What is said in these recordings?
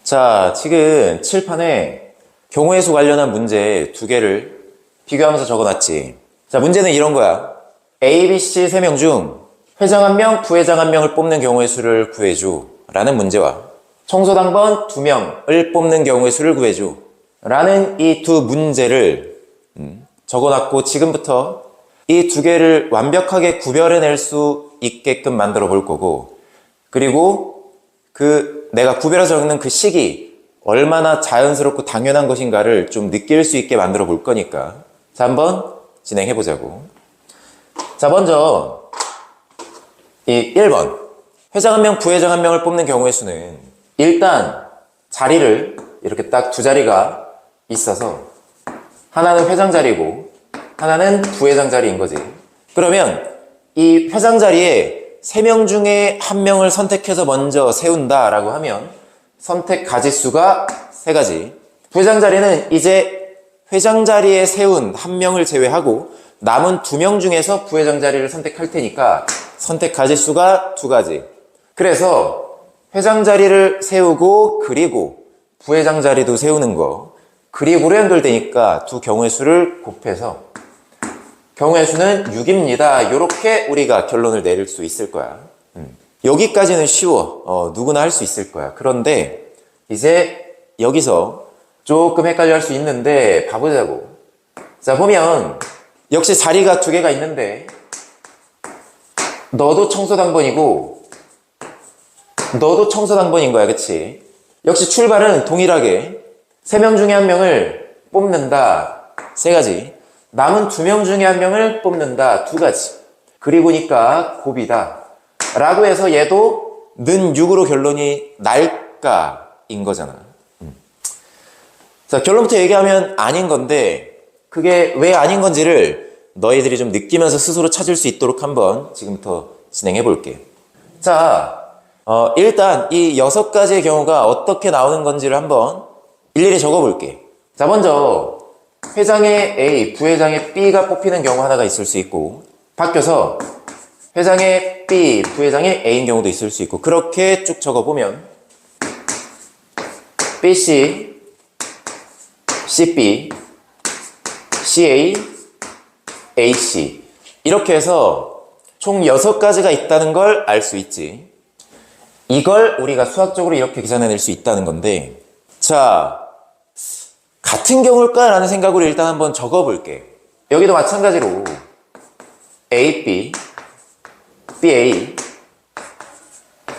자, 지금 칠판에 경우의 수 관련한 문제 두 개를 비교하면서 적어놨지. 자, 문제는 이런 거야. A, B, C 3명 중 회장 1명, 부회장 1명을 뽑는 경우의 수를 구해줘 라는 문제와 청소당번 2명을 뽑는 경우의 수를 구해줘 라는 이 두 문제를 적어놨고, 지금부터 이 두 개를 완벽하게 구별해낼 수 있게끔 만들어 볼 거고, 그리고 내가 구별해서 적는 그 식이 얼마나 자연스럽고 당연한 것인가를 좀 느낄 수 있게 만들어 볼 거니까, 자, 한번 진행해 보자고. 자, 먼저 이 1번 회장 1명, 부회장 1명을 뽑는 경우의 수는, 일단 자리를 이렇게 딱 두 자리가 있어서 하나는 회장 자리고 하나는 부회장 자리인 거지. 그러면 이 회장 자리에 3명 중에 1명을 선택해서 먼저 세운다라고 하면 선택 가지수가 3가지. 부회장 자리는 이제 회장 자리에 세운 1명을 제외하고 남은 2명 중에서 부회장 자리를 선택할 테니까 선택 가지수가 2가지. 그래서 회장 자리를 세우고 그리고 부회장 자리도 세우는 거, 그리고로 연결되니까 두 경우의 수를 곱해서 경우의 수는 6입니다. 이렇게 우리가 결론을 내릴 수 있을 거야. 여기까지는 쉬워. 누구나 할 수 있을 거야. 그런데 이제 여기서 조금 헷갈려 할 수 있는데 봐보자고. 자, 보면 역시 자리가 2개가 있는데 너도 청소당번이고 너도 청소당번인 거야. 그치? 역시 출발은 동일하게 3명 중에 1명을 뽑는다. 3가지. 남은 2명 중에 1명을 뽑는다. 2가지. 그리고니까 곱이다. 라고 해서 얘도 는 6으로 결론이 날까인 거잖아. 자, 결론부터 얘기하면 아닌 건데, 그게 왜 아닌 건지를 너희들이 좀 느끼면서 스스로 찾을 수 있도록 한번 지금부터 진행해 볼게. 자, 일단 이 6가지의 경우가 어떻게 나오는 건지를 한번 일일이 적어 볼게. 자, 먼저 회장의 A, 부회장의 B가 뽑히는 경우 하나가 있을 수 있고, 바뀌어서 회장의 B, 부회장의 A인 경우도 있을 수 있고, 그렇게 쭉 적어보면 BC, CB, CA, AC 이렇게 해서 총 6가지가 있다는 걸 알 수 있지. 이걸 우리가 수학적으로 이렇게 계산해낼 수 있다는 건데, 자, 같은 경우일까? 라는 생각으로 일단 한번 적어볼게. 여기도 마찬가지로 AB, BA,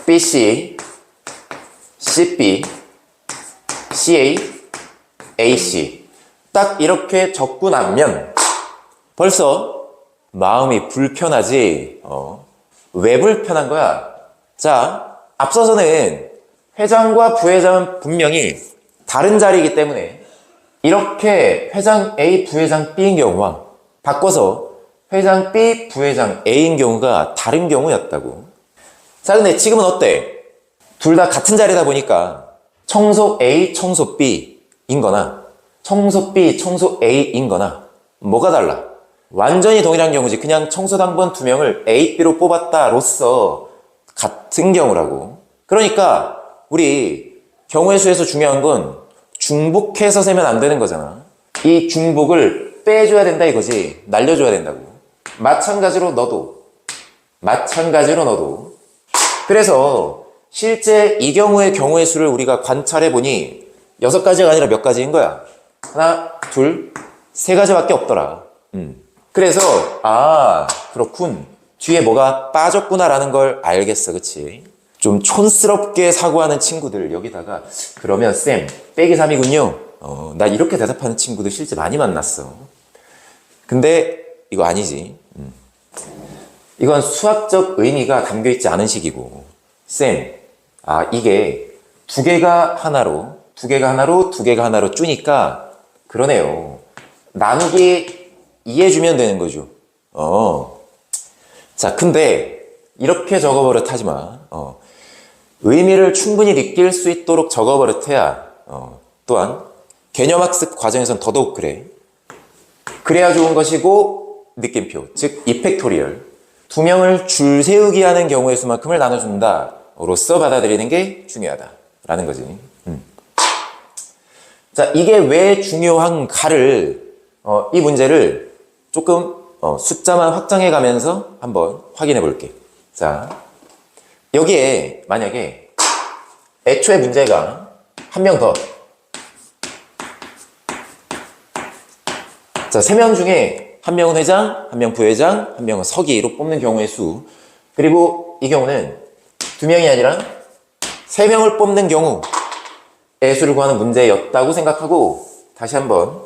BC, CB, CA, AC 딱 이렇게 적고 나면 벌써 마음이 불편하지? 왜 불편한 거야? 자, 앞서서는 회장과 부회장은 분명히 다른 자리이기 때문에 이렇게 회장 A, 부회장 B인 경우와 바꿔서 회장 B, 부회장 A인 경우가 다른 경우였다고. 자, 근데 지금은 어때? 둘 다 같은 자리다 보니까 청소 A, 청소 B인 거나 청소 B, 청소 A인 거나 뭐가 달라? 완전히 동일한 경우지. 그냥 청소당번 2명을 A, B로 뽑았다로서 같은 경우라고. 그러니까 우리 경우의 수에서 중요한 건 중복해서 세면 안 되는 거잖아. 이 중복을 빼줘야 된다 이거지. 날려줘야 된다고. 마찬가지로 너도. 그래서 실제 이 경우의 경우의 수를 우리가 관찰해보니 6가지가 아니라 몇 가지인 거야? 하나, 둘, 3가지밖에 없더라. 그래서 그렇군. 뒤에 뭐가 빠졌구나라는 걸 알겠어. 그치? 좀 촌스럽게 사고하는 친구들 여기다가, 그러면 쌤 빼기 3이군요. 나 이렇게 대답하는 친구들 실제 많이 만났어. 근데 이거 아니지. 이건 수학적 의미가 담겨있지 않은 식이고, 쌤 이게 2개가 하나로 2개가 하나로 쪼니까 그러네요. 나누기 이해주면 되는 거죠. 자, 근데 이렇게 적어버릇 하지마. 의미를 충분히 느낄 수 있도록 적어버릇해야 또한 개념학습 과정에선 더더욱 그래. 그래야 좋은 것이고, 느낌표, 즉 이펙토리얼, 2명을 줄 세우기 하는 경우의 수만큼을 나눠준다 로서 받아들이는 게 중요하다라는 거지. 자, 이게 왜 중요한가를, 이 문제를 조금, 숫자만 확장해 가면서 한번 확인해 볼게. 자, 여기에 만약에 애초에 문제가 한 명 더. 자, 3명 중에 한 명은 회장, 한 명 부회장, 한 명은 서기로 뽑는 경우의 수. 그리고 이 경우는 2명이 아니라 3명을 뽑는 경우의 수를 구하는 문제였다고 생각하고 다시 한번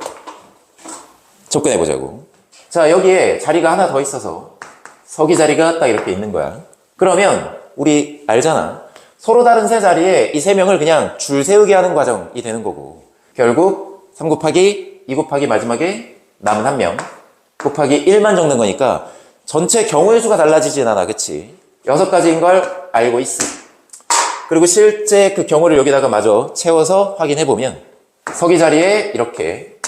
접근해 보자고. 자, 여기에 자리가 하나 더 있어서 서기 자리가 딱 이렇게 있는 거야. 그러면 우리 알잖아. 서로 다른 세 자리에 이 3명을 그냥 줄 세우게 하는 과정이 되는 거고, 결국 3 곱하기 2 곱하기 마지막에 남은 1명 곱하기 1만 적는 거니까 전체 경우의 수가 달라지진 않아. 그치? 6가지인 걸 알고 있어. 그리고 실제 그 경우를 여기다가 마저 채워서 확인해 보면 서기 자리에 이렇게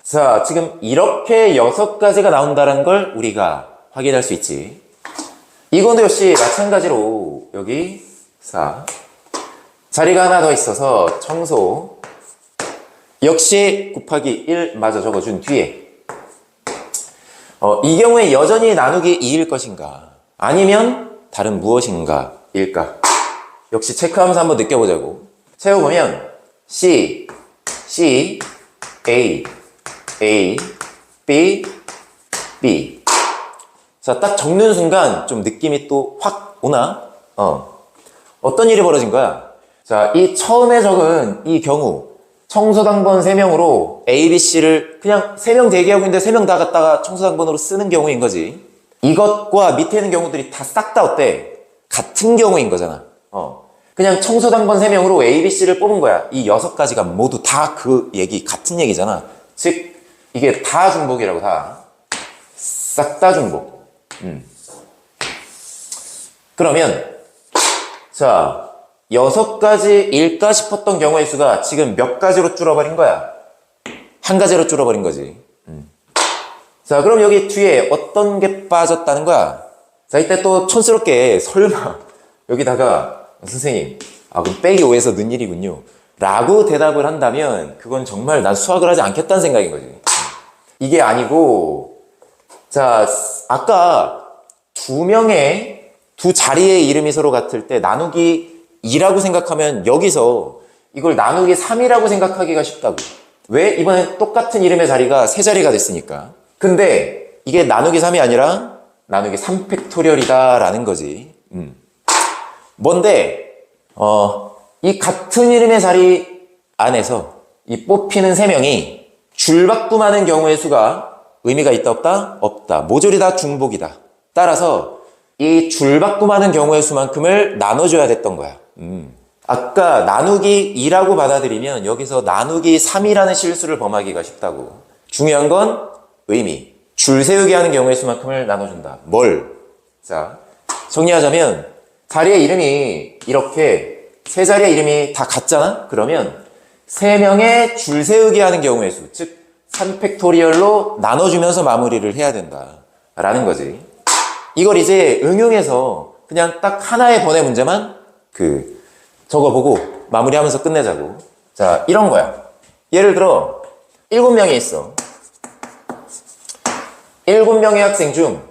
자, 지금 이렇게 6가지가 나온다는 걸 우리가 확인할 수 있지. 이건도 역시 마찬가지로 여기 4 자리가 하나 더 있어서 청소 역시 곱하기 1 마저 적어준 뒤에 이 경우에 여전히 나누기 2일 것인가 아니면 다른 무엇인가 일까 역시 체크하면서 한번 느껴보자고. 채워보면 C, A, B, B. 자, 딱 적는 순간 좀 느낌이 또 확 오나? 어떤 일이 벌어진 거야? 자, 이 처음에 적은 이 경우 청소당번 3명으로 A, B, C를 그냥 3명 대기하고 있는데 3명 다 갖다가 청소당번으로 쓰는 경우인 거지. 이것과 밑에 있는 경우들이 다 싹 다 어때? 같은 경우인 거잖아. 그냥 청소당번 3명으로 A, B, C를 뽑은 거야. 이 6가지가 모두 다 그 얘기, 같은 얘기잖아. 즉, 이게 다 중복이라고 다. 싹 다 중복. 그러면, 자, 6가지일까 싶었던 경우의 수가 지금 몇 가지로 줄어버린 거야? 한 가지로 줄어버린 거지. 자, 그럼 여기 뒤에 어떤 게 빠졌다는 거야? 자, 이때 또 촌스럽게 설마 여기다가 선생님, 그럼 빼기 5에서 는 일이군요 라고 대답을 한다면 그건 정말 난 수학을 하지 않겠다는 생각인 거지. 이게 아니고, 자, 아까 2명의 두 자리의 이름이 서로 같을 때 나누기 2라고 생각하면 여기서 이걸 나누기 3이라고 생각하기가 쉽다고. 왜? 이번엔 똑같은 이름의 자리가 3자리가 됐으니까. 근데 이게 나누기 3이 아니라 나누기 3팩토리얼이다 라는 거지. 뭔데? 이 같은 이름의 자리 안에서 이 뽑히는 3명이 줄바꿈하는 경우의 수가 의미가 있다 없다? 없다. 모조리 다 중복이다. 따라서 이 줄바꿈하는 경우의 수만큼을 나눠줘야 됐던 거야. 아까 나누기 2라고 받아들이면 여기서 나누기 3이라는 실수를 범하기가 쉽다고. 중요한 건 의미. 줄 세우게 하는 경우의 수만큼을 나눠준다. 뭘? 자, 정리하자면 자리의 이름이 이렇게 3자리의 이름이 다 같잖아? 그러면 3명의 줄 세우게 하는 경우의 수, 즉 3팩토리얼로 나눠주면서 마무리를 해야 된다 라는 거지. 이걸 이제 응용해서 그냥 딱 하나의 번의 문제만 적어보고 마무리하면서 끝내자고. 자, 이런 거야. 예를 들어 7명이 있어. 7명의 학생 중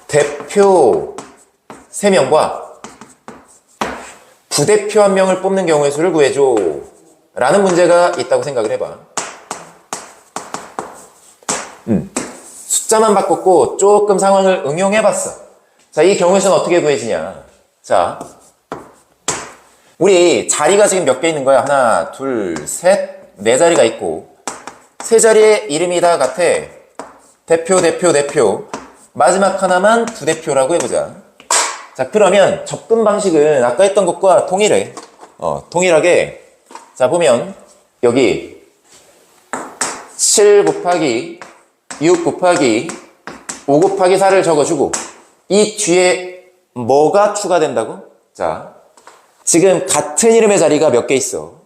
대표 3명과 부대표 1명을 뽑는 경우의 수를 구해줘 라는 문제가 있다고 생각을 해봐. 숫자만 바꿨고 조금 상황을 응용해봤어. 자, 이 경우의 수는 어떻게 구해지냐. 자, 우리 자리가 지금 몇 개 있는 거야? 하나, 둘, 셋, 4자리가 있고 3자리의 이름이 다 같아. 대표 마지막 하나만 부대표라고 해보자. 자, 그러면 접근 방식은 아까 했던 것과 동일해. 동일하게. 자, 보면 여기 7 곱하기 6 곱하기 5 곱하기 4를 적어주고 이 뒤에 뭐가 추가된다고? 자, 지금 같은 이름의 자리가 몇 개 있어?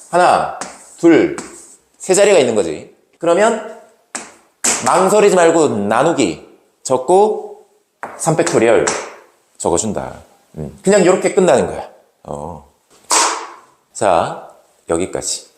하나, 둘, 3자리가 있는 거지. 그러면 망설이지 말고 나누기 적고 3팩토리얼 적어준다. 그냥 이렇게 끝나는 거야. 자, 여기까지.